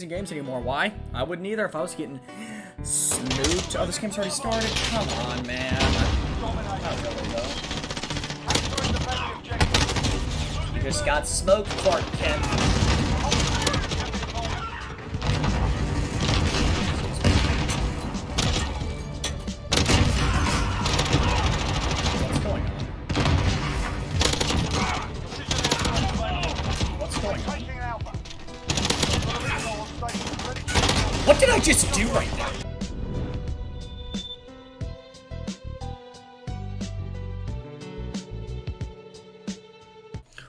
Games anymore. Why? I wouldn't either if I was getting snooped. Oh, this game's already started? Come on, man. Not really, though. You just got smoked, Clark Kent. What's going on? What's going on? What did I just do right now?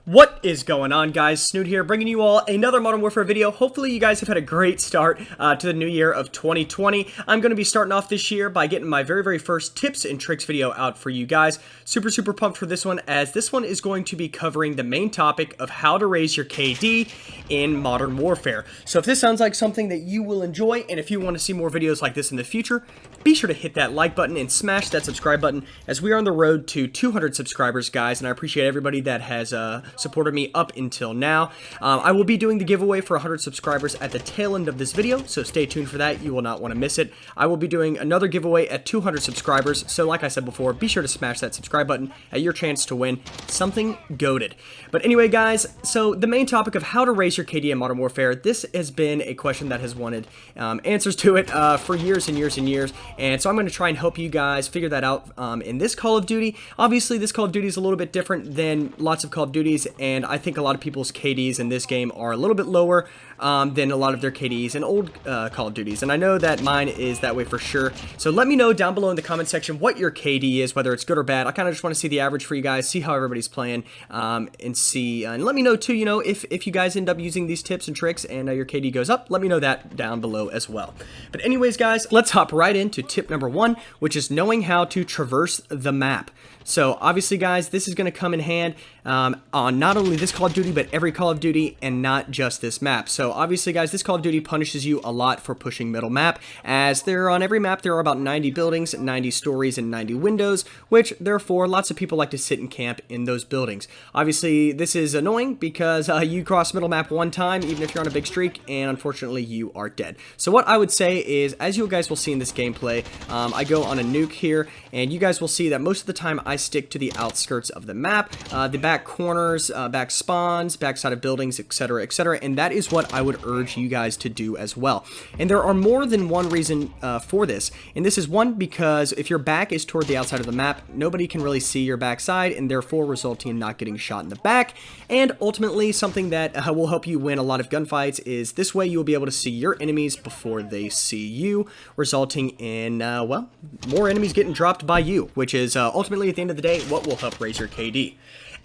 What is going on, guys? Snoot here, bringing you all another Modern Warfare video. Hopefully you guys have had a great start to the new year of 2020. I'm going to be starting off this year by getting my very first tips and tricks video out for you guys. Super pumped for this one, as this one is going to be covering the main topic of how to raise your KD in Modern Warfare. So if this sounds like something that you will enjoy, and if you want to see more videos like this in the future, be sure to hit that like button and smash that subscribe button, as we are on the road to 200 subscribers, guys, and I appreciate everybody that has supported me up until now. I will be doing the giveaway for 100 subscribers at the tail end of this video, so stay tuned for that. You will not want to miss it. I will be doing another giveaway at 200 subscribers, so like I said before, be sure to smash that subscribe button at your chance to win something goated. But anyway, guys, so the main topic of how to raise your KD in Modern Warfare, this has been a question that has wanted answers to it for years and years, and so I'm going to try and help you guys figure that out in this Call of Duty. Obviously, this Call of Duty is a little bit different than lots of Call of Duties, and I think a lot of people's KDs in this game are a little bit lower than a lot of their KDs in old Call of Duties, and I know that mine is that way for sure. So let me know down below in the comment section what your KD is, whether it's good or bad. I kind of just want to see the average for you guys, see how everybody's playing, and see, and let me know too, you know, if you guys end up using these tips and tricks and your KD goes up, let me know that down below as well. But anyways, guys, let's hop right into tip number 1, which is knowing how to traverse the map. So obviously, guys, this is going to come in hand on not only this Call of Duty, but every Call of Duty, and not just this map. So obviously, guys, this Call of Duty punishes you a lot for pushing middle map, as there on every map there are about 90 buildings, 90 stories, and 90 windows, which therefore lots of people like to sit and camp in those buildings. Obviously, this is annoying because you cross middle map one time, even if you're on a big streak, and unfortunately you are dead. So what I would say is, as you guys will see in this gameplay, I go on a nuke here, and you guys will see that most of the time I stick to the outskirts of the map, the back corners, back spawns, backside of buildings, etc., and that is what I would urge you guys to do as well. And there are more than one reason for this, and this is one, because if your back is toward the outside of the map, nobody can really see your backside, and therefore resulting in not getting shot in the back. And ultimately, something that will help you win a lot of gunfights is this way you will be able to see your enemies before they see you, resulting in, well, more enemies getting dropped by you, which is ultimately, at the end of the day, what will help raise your KD.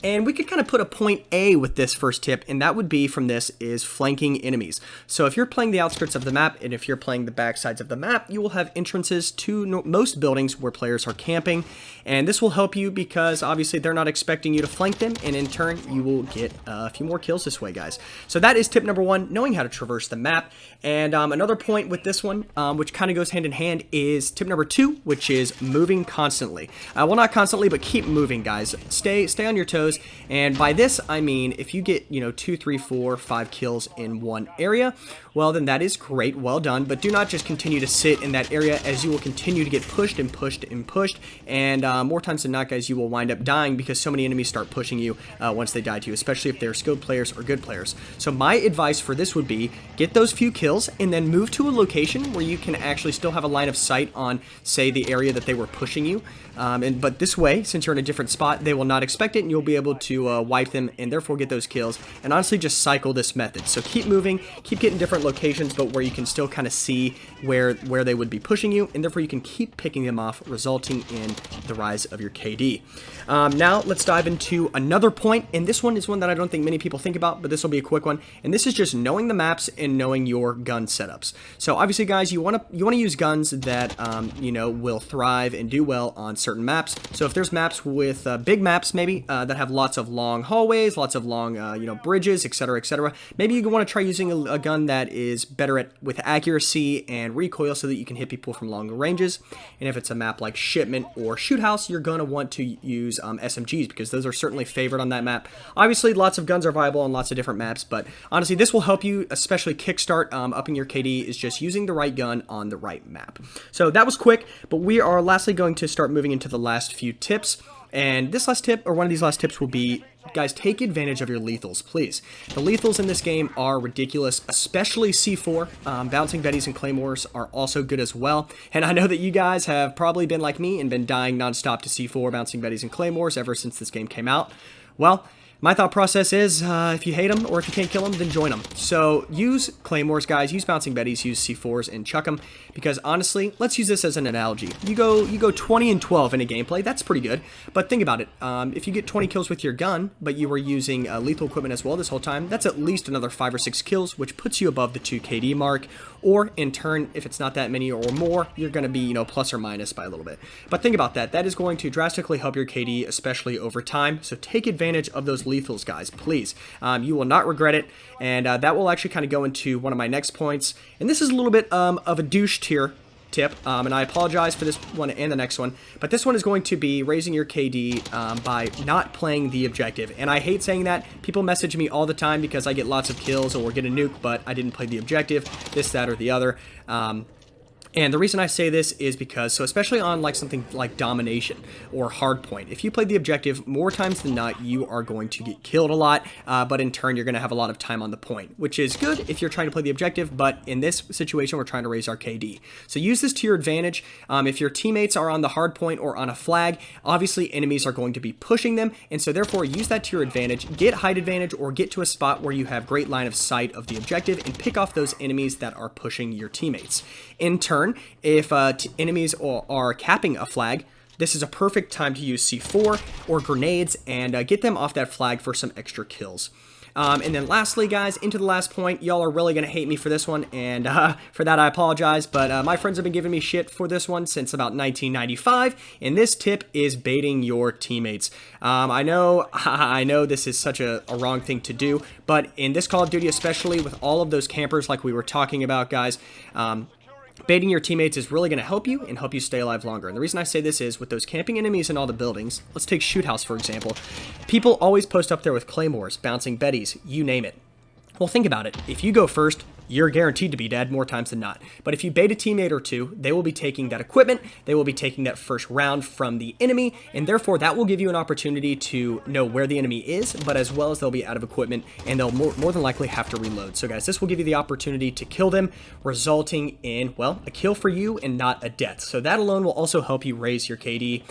And we could kind of put a point A with this first tip, and that would be from this is flanking enemies. So if you're playing the outskirts of the map, and if you're playing the back sides of the map, you will have entrances to most buildings where players are camping, and this will help you because obviously they're not expecting you to flank them, and in turn you will get a few more kills this way, guys. So that is tip number 1, knowing how to traverse the map. And another point with this one, which kind of goes hand in hand, is tip number 2, which is moving constantly. Well, not constantly, but keep moving, guys. Stay on your toes. And by this, I mean, if you get, 2, 3, 4, 5 kills in one area, well, then that is great, well done, but do not just continue to sit in that area, as you will continue to get pushed and pushed and pushed, and more times than not, guys, you will wind up dying because so many enemies start pushing you once they die to you, especially if they're skilled players or good players. So my advice for this would be, get those few kills, and then move to a location where you can actually still have a line of sight on, say, the area that they were pushing you, but this way, since you're in a different spot, they will not expect it, and you'll be able to wipe them and therefore get those kills, and honestly just cycle this method. So keep moving, keep getting different locations, but where you can still kind of see where they would be pushing you, and therefore you can keep picking them off, resulting in the rise of your KD. Now let's dive into another point, and this one is one that I don't think many people think about, but this will be a quick one, and this is just knowing the maps and knowing your gun setups. So obviously, guys, you want to use guns that will thrive and do well on certain maps. So if there's maps with big maps, maybe that have lots of long hallways, lots of long bridges, etc., maybe you want to try using a gun that is better with accuracy and recoil so that you can hit people from long ranges. And if it's a map like Shipment or Shoot House, you're going to want to use SMGs because those are certainly favored on that map. Obviously, lots of guns are viable on lots of different maps, but honestly, this will help you, especially kickstart upping your KD, is just using the right gun on the right map. So that was quick, but we are lastly going to start moving into the last few tips. And this last tip, or one of these last tips, will be, guys, take advantage of your lethals, please. The lethals in this game are ridiculous, especially C4. Bouncing Bettys and Claymores are also good as well. And I know that you guys have probably been like me and been dying nonstop to C4, Bouncing Bettys, and Claymores ever since this game came out. Well, my thought process is, if you hate them or if you can't kill them, then join them. So use Claymores, guys, use Bouncing Bettys, use C4s, and chuck them. Because honestly, let's use this as an analogy. You go 20 and 12 in a gameplay, that's pretty good. But think about it, if you get 20 kills with your gun, but you were using lethal equipment as well this whole time, that's at least another 5 or 6 kills, which puts you above the 2 KD mark. Or in turn, if it's not that many or more, you're going to be, plus or minus by a little bit. But think about that. That is going to drastically help your KD, especially over time. So take advantage of those lethals, guys, please. You will not regret it. And that will actually kind of go into one of my next points. And this is a little bit of a douche tier tip, and I apologize for this one and the next one, but this one is going to be raising your KD by not playing the objective. And I hate saying that. People message me all the time because I get lots of kills or get a nuke, but I didn't play the objective, this, that, or the other. And the reason I say this is because, so especially on like something like Domination or Hardpoint, if you play the objective, more times than not, you are going to get killed a lot, but in turn, you're going to have a lot of time on the point, which is good if you're trying to play the objective, but in this situation, we're trying to raise our KD. So use this to your advantage. If your teammates are on the hardpoint or on a flag, obviously enemies are going to be pushing them, and so therefore use that to your advantage. Get height advantage or get to a spot where you have great line of sight of the objective and pick off those enemies that are pushing your teammates. In turn, if enemies are capping a flag, this is a perfect time to use C4 or grenades and get them off that flag for some extra kills. And then lastly, guys, into the last point, y'all are really going to hate me for this one, and for that I apologize, but my friends have been giving me shit for this one since about 1995, and this tip is baiting your teammates. I know this is such a wrong thing to do, but in this Call of Duty, especially with all of those campers like we were talking about, guys, baiting your teammates is really going to help you and help you stay alive longer. And the reason I say this is with those camping enemies in all the buildings, let's take Shoot House for example, people always post up there with Claymores, Bouncing Bettys, you name it. Well, think about it. If you go first, you're guaranteed to be dead more times than not. But if you bait a teammate or two, they will be taking that equipment, they will be taking that first round from the enemy, and therefore that will give you an opportunity to know where the enemy is, but as well as they'll be out of equipment, and they'll more than likely have to reload. So guys, this will give you the opportunity to kill them, resulting in, well, a kill for you and not a death. So that alone will also help you raise your KD.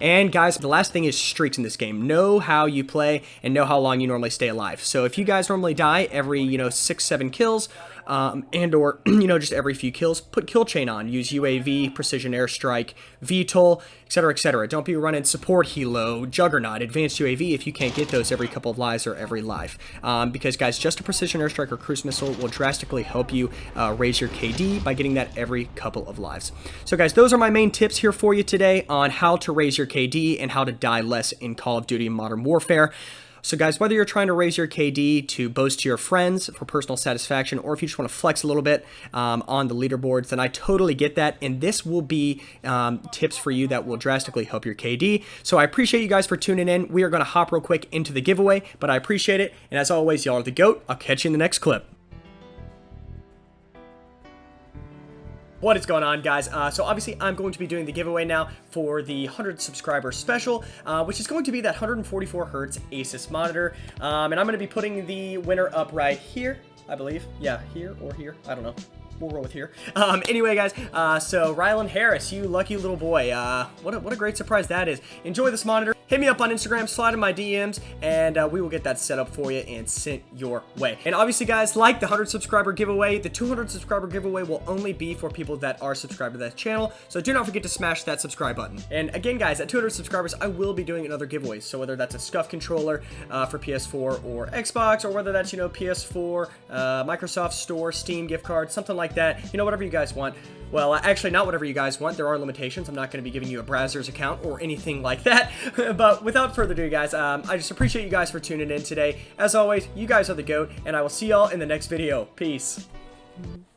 And guys, the last thing is streaks in this game. Know how you play and know how long you normally stay alive. So if you guys normally die every, 6-7 kills, and or, just every few kills, put kill chain on. Use UAV, precision airstrike, VTOL, etc., etc. Don't be running support helo, juggernaut, advanced UAV if you can't get those every couple of lives or every life. Because guys, just a precision airstrike or cruise missile will drastically help you raise your KD by getting that every couple of lives. So guys, those are my main tips here for you today on how to raise your KD and how to die less in Call of Duty Modern Warfare. So guys, whether you're trying to raise your KD to boast to your friends for personal satisfaction, or if you just want to flex a little bit on the leaderboards, then I totally get that. And this will be tips for you that will drastically help your KD. So I appreciate you guys for tuning in. We are going to hop real quick into the giveaway, but I appreciate it. And as always, y'all are the GOAT. I'll catch you in the next clip. What is going on, guys? So obviously I'm going to be doing the giveaway now for the 100 subscriber special, which is going to be that 144 Hertz Asus monitor, and I'm going to be putting the winner up right here, I believe. Yeah, here or here, I don't know. We'll roll with here. Anyway, guys, so Rylan Harris, you lucky little boy. What a great surprise that is. Enjoy this monitor. Hit me up on Instagram, slide in my DMs, and we will get that set up for you and sent your way. And obviously, guys, like the 100 subscriber giveaway, the 200 subscriber giveaway will only be for people that are subscribed to that channel. So do not forget to smash that subscribe button. And again, guys, at 200 subscribers, I will be doing another giveaway. So whether that's a SCUF controller for PS4 or Xbox, or whether that's, PS4, Microsoft Store, Steam gift card, something like that, whatever you guys want. Well, actually, not whatever you guys want. There are limitations. I'm not going to be giving you a Brazzers account or anything like that. But without further ado, guys, I just appreciate you guys for tuning in today. As always, you guys are the GOAT, and I will see y'all in the next video. Peace. YouTube.